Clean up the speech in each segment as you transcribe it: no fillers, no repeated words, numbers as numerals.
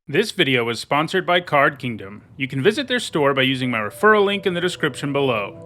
This video is sponsored by Card Kingdom. You can visit their store by using my referral link in the description below.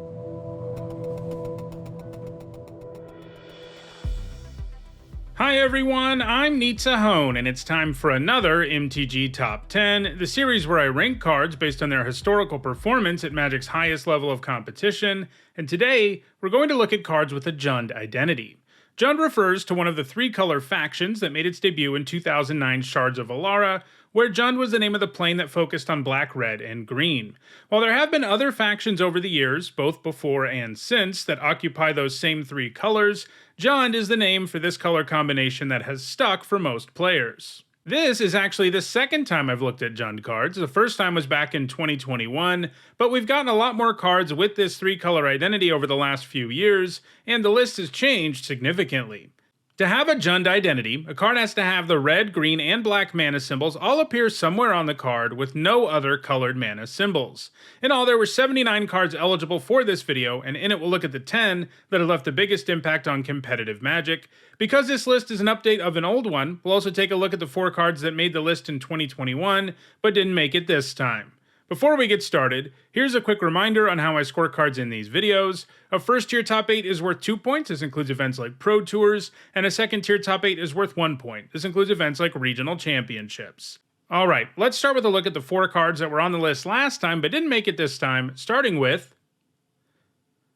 Hi everyone, I'm Hone, and it's time for another MTG Top 10, the series where I rank cards based on their historical performance at Magic's highest level of competition, and today we're going to look at cards with a Jund identity. Jund refers to one of the three-color factions that made its debut in 2009's Shards of Alara, where Jund was the name of the plane that focused on black, red, and green. While there have been other factions over the years, both before and since, that occupy those same three colors, Jund is the name for this color combination that has stuck for most players. This is actually the second time I've looked at Jund cards. The first time was back in 2021, but we've gotten a lot more cards with this three-color identity over the last few years, and the list has changed significantly. To have a Jund identity, a card has to have the red, green, and black mana symbols all appear somewhere on the card with no other colored mana symbols. In all, there were 79 cards eligible for this video, and in it we'll look at the 10 that have left the biggest impact on competitive Magic. Because this list is an update of an old one, we'll also take a look at the 4 cards that made the list in 2021, but didn't make it this time. Before we get started, here's a quick reminder on how I score cards in these videos. A first tier top 8 is worth 2 points, this includes events like Pro Tours, and a second tier top 8 is worth 1 point, this includes events like Regional Championships. Alright, let's start with a look at the 4 cards that were on the list last time but didn't make it this time, starting with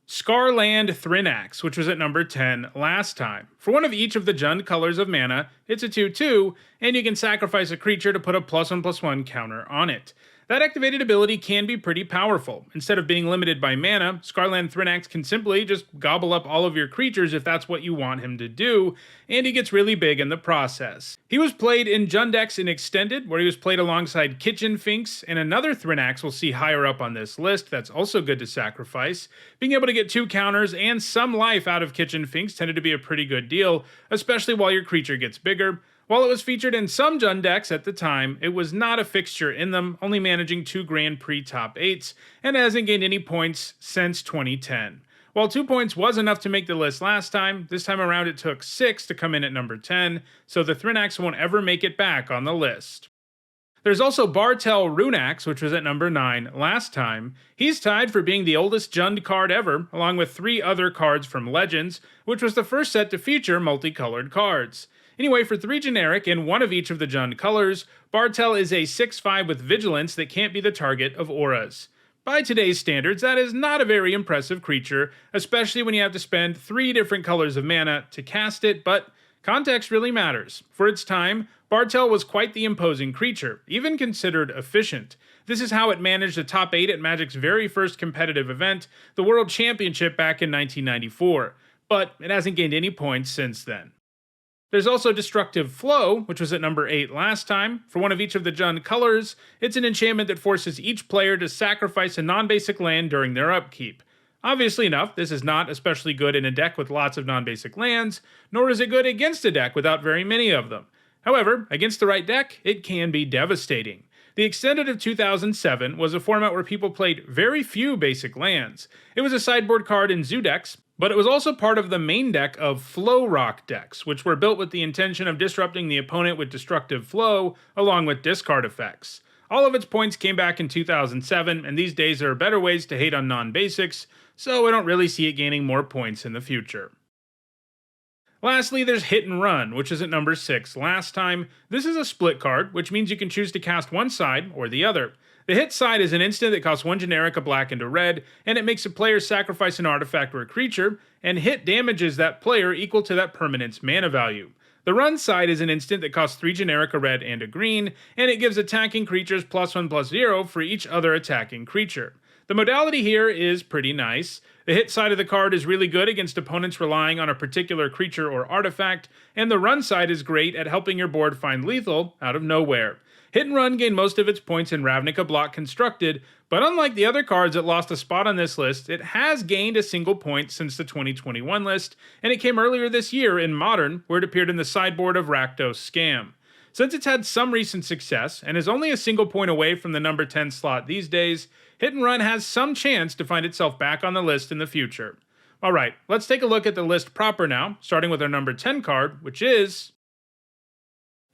Scarland THX, which was at number 10 last time. For one of each of the Jund colors of mana, it's a 2/2, and you can sacrifice a creature to put a +1/+1 counter on it. That activated ability can be pretty powerful. Instead of being limited by mana, Scarland THX can simply just gobble up all of your creatures if that's what you want him to do, and he gets really big in the process. He was played in Jund decks in Extended, where he was played alongside Kitchen Finks, and another THX we'll see higher up on this list that's also good to sacrifice. Being able to get 2 counters and some life out of Kitchen Finks tended to be a pretty good deal, especially while your creature gets bigger. While it was featured in some Jund decks at the time, it was not a fixture in them, only managing 2 Grand Prix top 8s, and hasn't gained any points since 2010. While 2 points was enough to make the list last time, this time around it took 6 to come in at number 10, so the THX won't ever make it back on the list. There's also Bartell Runex, which was at number 9 last time. He's tied for being the oldest Jund card ever, along with 3 other cards from Legends, which was the first set to feature multicolored cards. Anyway, for 3 generic and 1 of each of the Jund colors, Bartell is a 6/5 with Vigilance that can't be the target of auras. By today's standards, that is not a very impressive creature, especially when you have to spend 3 different colors of mana to cast it, but context really matters. For its time, Bartell was quite the imposing creature, even considered efficient. This is how it managed the top 8 at Magic's very first competitive event, the World Championship back in 1994, but it hasn't gained any points since then. There's also Destructive Flow, which was at number 8 last time. For one of each of the Jund colors, it's an enchantment that forces each player to sacrifice a non-basic land during their upkeep. Obviously enough, this is not especially good in a deck with lots of non-basic lands, nor is it good against a deck without very many of them. However, against the right deck, it can be devastating. The Extended of 2007 was a format where people played very few basic lands. It was a sideboard card in Zoo decks, but it was also part of the main deck of Flow Rock decks, which were built with the intention of disrupting the opponent with Destructive Flow, along with discard effects. All of its points came back in 2007, and these days there are better ways to hate on non-basics, so I don't really see it gaining more points in the future. Lastly, there's Hit and Run, which is at number 6 last time. This is a split card, which means you can choose to cast one side or the other. The hit side is an instant that costs 1 generic, a black, and a red, and it makes a player sacrifice an artifact or a creature, and hit damages that player equal to that permanent's mana value. The run side is an instant that costs 3 generic, a red, and a green, and it gives attacking creatures +1/+0 for each other attacking creature. The modality here is pretty nice. The hit side of the card is really good against opponents relying on a particular creature or artifact, and the run side is great at helping your board find lethal out of nowhere. Hit and Run gained most of its points in Ravnica Block Constructed, but unlike the other cards that lost a spot on this list, it has gained a single point since the 2021 list, and it came earlier this year in Modern, where it appeared in the sideboard of Rakdos Scam. Since it's had some recent success, and is only a single point away from the number 10 slot these days, Hit and Run has some chance to find itself back on the list in the future. Alright, let's take a look at the list proper now, starting with our number 10 card, which is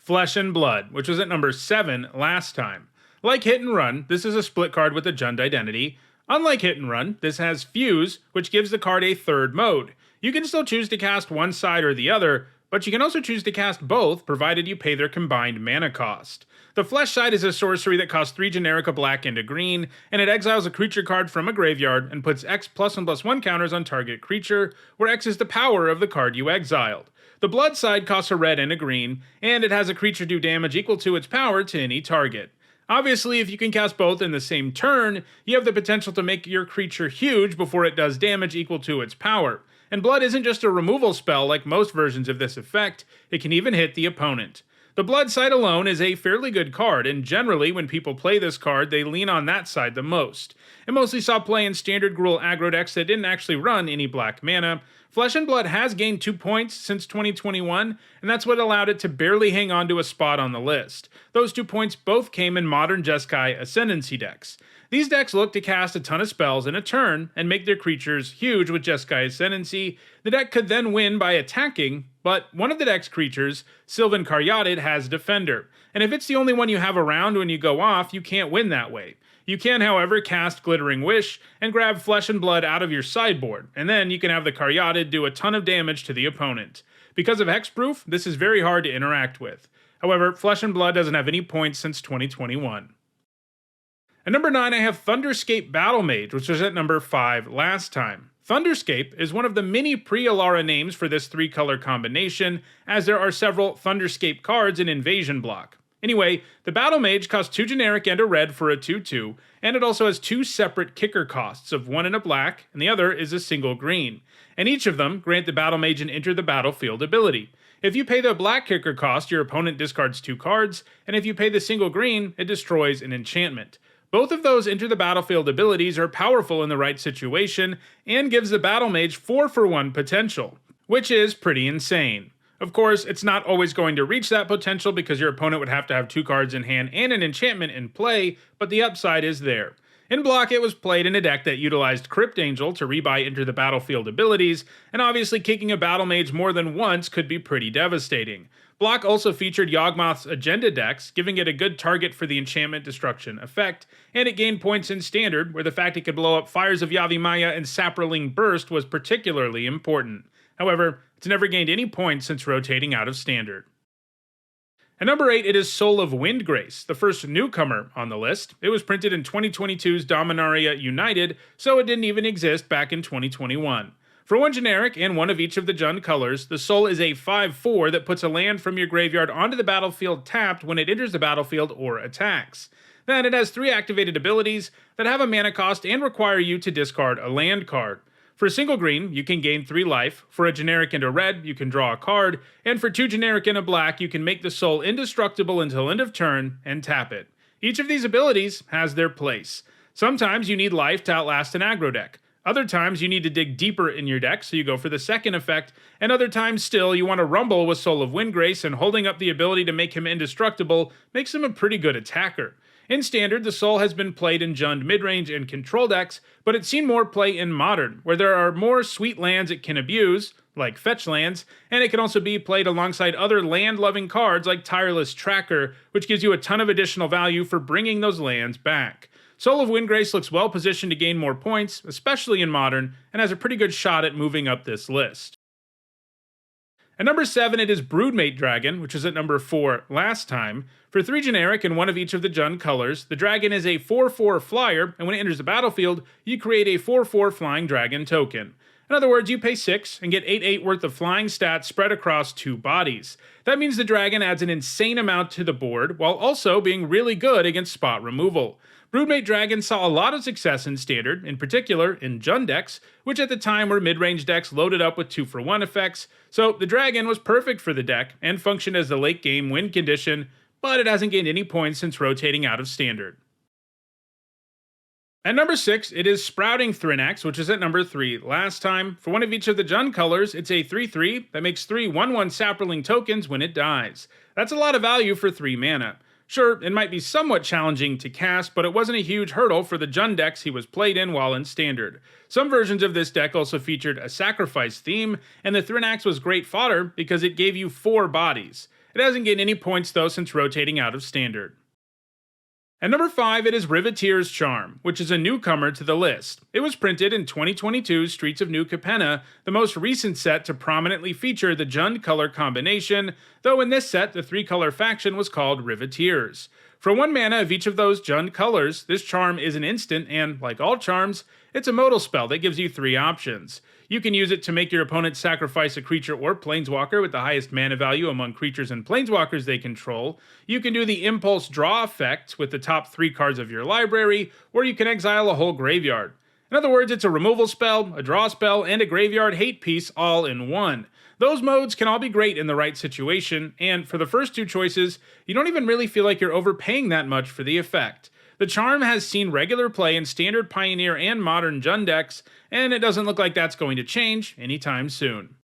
Flesh and Blood, which was at number 7 last time. Like Hit and Run, this is a split card with a Jund identity. Unlike Hit and Run, this has Fuse, which gives the card a third mode. You can still choose to cast one side or the other, but you can also choose to cast both, provided you pay their combined mana cost. The Flesh side is a sorcery that costs 3 generic, a black, and a green, and it exiles a creature card from a graveyard and puts X +1/+1 counters on target creature, where X is the power of the card you exiled. The Blood side costs a red and a green, and it has a creature do damage equal to its power to any target. Obviously, if you can cast both in the same turn, you have the potential to make your creature huge before it does damage equal to its power. And Blood isn't just a removal spell like most versions of this effect, it can even hit the opponent. The Blood side alone is a fairly good card, and generally when people play this card, they lean on that side the most. It mostly saw play in standard Gruul aggro decks that didn't actually run any black mana. Flesh and Blood has gained 2 points since 2021, and that's what allowed it to barely hang on to a spot on the list. Those 2 points both came in modern Jeskai Ascendancy decks. These decks look to cast a ton of spells in a turn and make their creatures huge with Jeskai Ascendancy. The deck could then win by attacking, but one of the deck's creatures, Sylvan Caryatid, has Defender, and if it's the only one you have around when you go off, you can't win that way. You can, however, cast Glittering Wish and grab Flesh and Blood out of your sideboard, and then you can have the Caryatid do a ton of damage to the opponent. Because of hexproof, this is very hard to interact with. However, Flesh and Blood doesn't have any points since 2021. At number 9, I have Thunderscape Battlemage, which was at number 5 last time. Thunderscape is one of the many pre-Alara names for this 3-color combination, as there are several Thunderscape cards in Invasion block. Anyway, the Battle Mage costs 2 generic and a red for a 2/2, and it also has 2 separate kicker costs, of one in a black, and the other is a single green. And each of them grant the Battle Mage an Enter the Battlefield ability. If you pay the black kicker cost, your opponent discards 2 cards, and if you pay the single green, it destroys an enchantment. Both of those Enter the Battlefield abilities are powerful in the right situation, and gives the Battle Mage 4-for-1 potential, which is pretty insane. Of course, it's not always going to reach that potential because your opponent would have to have 2 cards in hand and an enchantment in play, but the upside is there. In block, it was played in a deck that utilized Crypt Angel to rebuy Enter the Battlefield abilities, and obviously kicking a Battle Mage more than once could be pretty devastating. Block also featured Yawgmoth's Agenda decks, giving it a good target for the enchantment destruction effect, and it gained points in Standard, where the fact it could blow up Fires of Yavimaya and Saproling Burst was particularly important. However, it's never gained any points since rotating out of Standard. At number 8, it is Soul of Windgrace, the first newcomer on the list. It was printed in 2022's Dominaria United, so it didn't even exist back in 2021. For 1 generic and 1 of each of the Jund colors, the Soul is a 5/4 that puts a land from your graveyard onto the battlefield tapped when it enters the battlefield or attacks. Then it has 3 activated abilities that have a mana cost and require you to discard a land card. For a single green, you can gain 3 life, for a generic and a red, you can draw a card, and for 2 generic and a black, you can make the Soul indestructible until end of turn and tap it. Each of these abilities has their place. Sometimes you need life to outlast an aggro deck. Other times you need to dig deeper in your deck, so you go for the second effect, and other times still you want to rumble with Soul of Windgrace, and holding up the ability to make him indestructible makes him a pretty good attacker. In Standard, the Soul has been played in Jund midrange and control decks, but it's seen more play in Modern, where there are more sweet lands it can abuse, like fetch lands, and it can also be played alongside other land-loving cards like Tireless Tracker, which gives you a ton of additional value for bringing those lands back. Soul of Windgrace looks well positioned to gain more points, especially in Modern, and has a pretty good shot at moving up this list. At number 7, it is Broodmate Dragon, which was at number 4 last time. For 3 generic and 1 of each of the Jund colors, the dragon is a 4/4 flyer, and when it enters the battlefield, you create a 4/4 flying dragon token. In other words, you pay 6 and get 8/8 worth of flying stats spread across 2 bodies. That means the dragon adds an insane amount to the board, while also being really good against spot removal. Broodmate Dragon saw a lot of success in Standard, in particular in Jund decks, which at the time were mid-range decks loaded up with 2-for-1 effects, so the dragon was perfect for the deck and functioned as the late-game win condition, but it hasn't gained any points since rotating out of Standard. At number 6, it is Sprouting Thrynax, which is at number 3 last time. For 1 of each of the Jund colors, it's a 3/3 that makes 3 1/1 Saproling tokens when it dies. That's a lot of value for 3 mana. Sure, it might be somewhat challenging to cast, but it wasn't a huge hurdle for the Jund decks he was played in while in Standard. Some versions of this deck also featured a sacrifice theme, and the Thrynax was great fodder because it gave you 4 bodies. It hasn't gained any points though since rotating out of Standard. At number 5, it is Riveter Charm, which is a newcomer to the list. It was printed in 2022's Streets of New Capenna, the most recent set to prominently feature the Jund color combination, though in this set the 3-color faction was called Riveters. For 1 mana of each of those Jund colors, this charm is an instant and, like all charms, it's a modal spell that gives you 3 options. You can use it to make your opponent sacrifice a creature or planeswalker with the highest mana value among creatures and planeswalkers they control. You can do the impulse draw effect with the top 3 cards of your library, or you can exile a whole graveyard. In other words, it's a removal spell, a draw spell, and a graveyard hate piece all in one. Those modes can all be great in the right situation, and for the first 2 choices, you don't even really feel like you're overpaying that much for the effect. The charm has seen regular play in Standard, Pioneer, and Modern Jund decks, and it doesn't look like that's going to change anytime soon.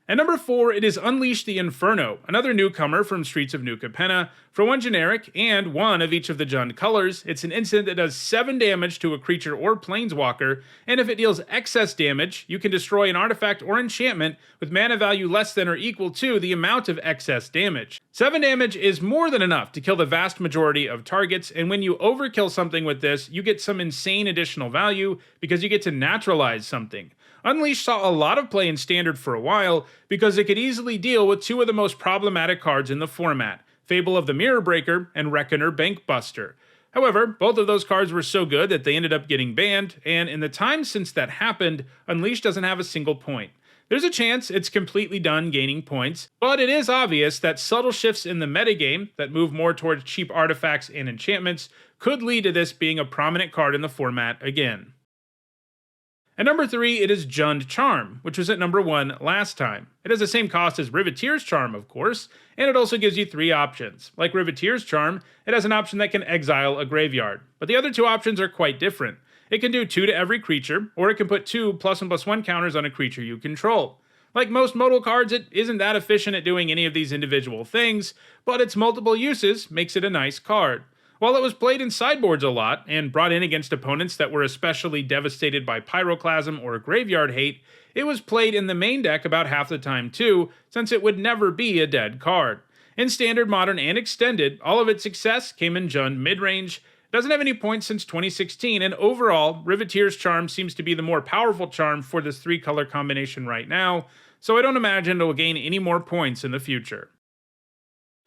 At number 4, it is Unleash the Inferno, another newcomer from Streets of New Capenna. For 1 generic and 1 of each of the Jund colors, it's an instant that does 7 damage to a creature or planeswalker, and if it deals excess damage, you can destroy an artifact or enchantment with mana value less than or equal to the amount of excess damage. 7 damage is more than enough to kill the vast majority of targets, and when you overkill something with this, you get some insane additional value because you get to naturalize something. Unleash saw a lot of play in Standard for a while because it could easily deal with 2 of the most problematic cards in the format, Fable of the Mirror Breaker and Reckoner Bankbuster. However, both of those cards were so good that they ended up getting banned, and in the time since that happened, Unleash doesn't have a single point. There's a chance it's completely done gaining points, but it is obvious that subtle shifts in the metagame that move more towards cheap artifacts and enchantments could lead to this being a prominent card in the format again. At number 3, it is Jund Charm, which was at number 1 last time. It has the same cost as Riveter Charm, of course, and it also gives you 3 options. Like Riveter Charm, it has an option that can exile a graveyard, but the other 2 options are quite different. It can do 2 to every creature, or it can put 2 +1/+1 counters on a creature you control. Like most modal cards, it isn't that efficient at doing any of these individual things, but its multiple uses makes it a nice card. While it was played in sideboards a lot, and brought in against opponents that were especially devastated by Pyroclasm or Graveyard Hate, it was played in the main deck about half the time too, since it would never be a dead card. In Standard, Modern, and Extended, all of its success came in Jund midrange. It doesn't have any points since 2016, and overall, Riveter Charm seems to be the more powerful charm for this 3-color combination right now, so I don't imagine it will gain any more points in the future.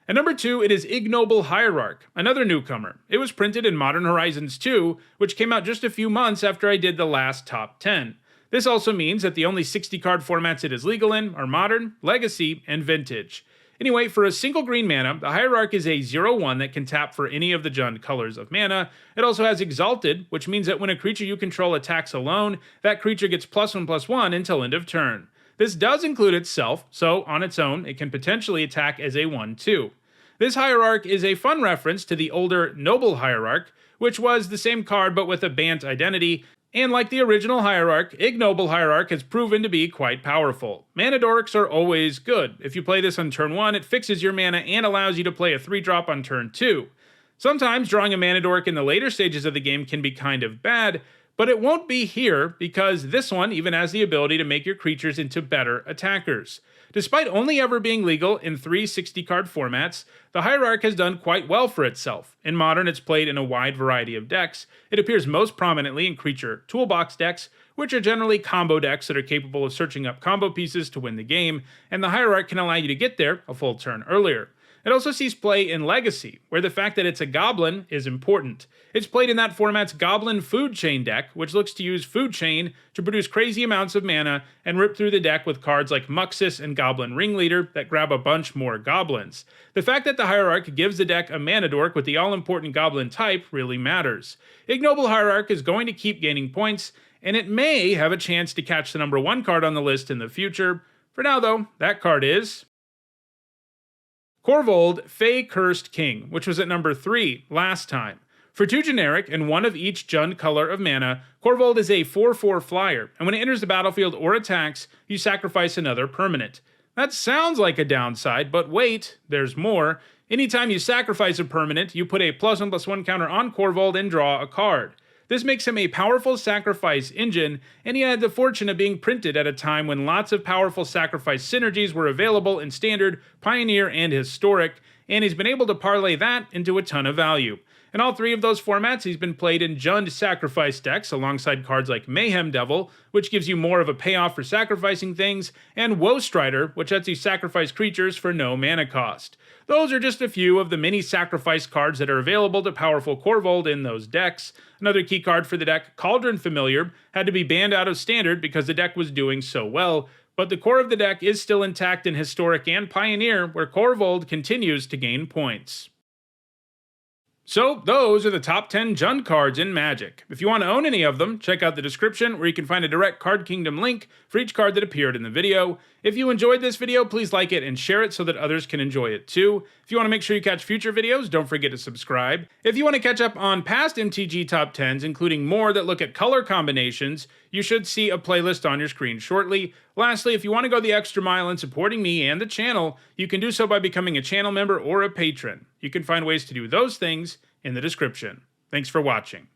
At number 2, it is Ignoble Hierarch, another newcomer. It was printed in Modern Horizons 2, which came out just a few months after I did the last top 10. This also means that the only 60-card formats it is legal in are Modern, Legacy, and Vintage. Anyway, for a single green mana, the Hierarch is a 0/1 that can tap for any of the Jund colors of mana. It also has Exalted, which means that when a creature you control attacks alone, that creature gets +1/+1 until end of turn. This does include itself, so on its own, it can potentially attack as a 1/2. This Hierarch is a fun reference to the older Noble Hierarch, which was the same card but with a Bant identity, and like the original Hierarch, Ignoble Hierarch has proven to be quite powerful. Mana Dorks are always good. If you play this on turn 1, it fixes your mana and allows you to play a 3-drop on turn 2. Sometimes drawing a Mana Dork in the later stages of the game can be kind of bad, but it won't be here because this one even has the ability to make your creatures into better attackers. Despite only ever being legal in 3 60-card formats, the Hierarch has done quite well for itself. In Modern, it's played in a wide variety of decks. It appears most prominently in creature toolbox decks, which are generally combo decks that are capable of searching up combo pieces to win the game, and the Hierarch can allow you to get there a full turn earlier. It also sees play in Legacy, where the fact that it's a goblin is important. It's played in that format's Goblin Food Chain deck, which looks to use Food Chain to produce crazy amounts of mana and rip through the deck with cards like Muxus and Goblin Ringleader that grab a bunch more goblins. The fact that the Hierarch gives the deck a mana dork with the all-important goblin type really matters. Ignoble Hierarch is going to keep gaining points, and it may have a chance to catch the number 1 card on the list in the future. For now though, that card is Korvold, Fey Cursed King, which was at number 3 last time. For 2 generic and 1 of each Jund color of mana, Korvold is a 4/4 flyer, and when it enters the battlefield or attacks, you sacrifice another permanent. That sounds like a downside, but wait, there's more. Anytime you sacrifice a permanent, you put a +1/+1 counter on Korvold and draw a card. This makes him a powerful sacrifice engine, and he had the fortune of being printed at a time when lots of powerful sacrifice synergies were available in Standard, Pioneer, and Historic, and he's been able to parlay that into a ton of value. In all three of those formats, he's been played in Jund sacrifice decks alongside cards like Mayhem Devil, which gives you more of a payoff for sacrificing things, and Woe Strider, which lets you sacrifice creatures for no mana cost. Those are just a few of the many sacrifice cards that are available to powerful Korvold in those decks. Another key card for the deck, Cauldron Familiar, had to be banned out of Standard because the deck was doing so well, but the core of the deck is still intact in Historic and Pioneer, where Korvold continues to gain points. So, those are the top 10 Jund cards in Magic. If you want to own any of them, check out the description where you can find a direct Card Kingdom link for each card that appeared in the video. If you enjoyed this video, please like it and share it so that others can enjoy it too. If you want to make sure you catch future videos, don't forget to subscribe. If you want to catch up on past MTG top 10s, including more that look at color combinations, you should see a playlist on your screen shortly. Lastly, if you want to go the extra mile in supporting me and the channel, you can do so by becoming a channel member or a patron. You can find ways to do those things in the description. Thanks for watching.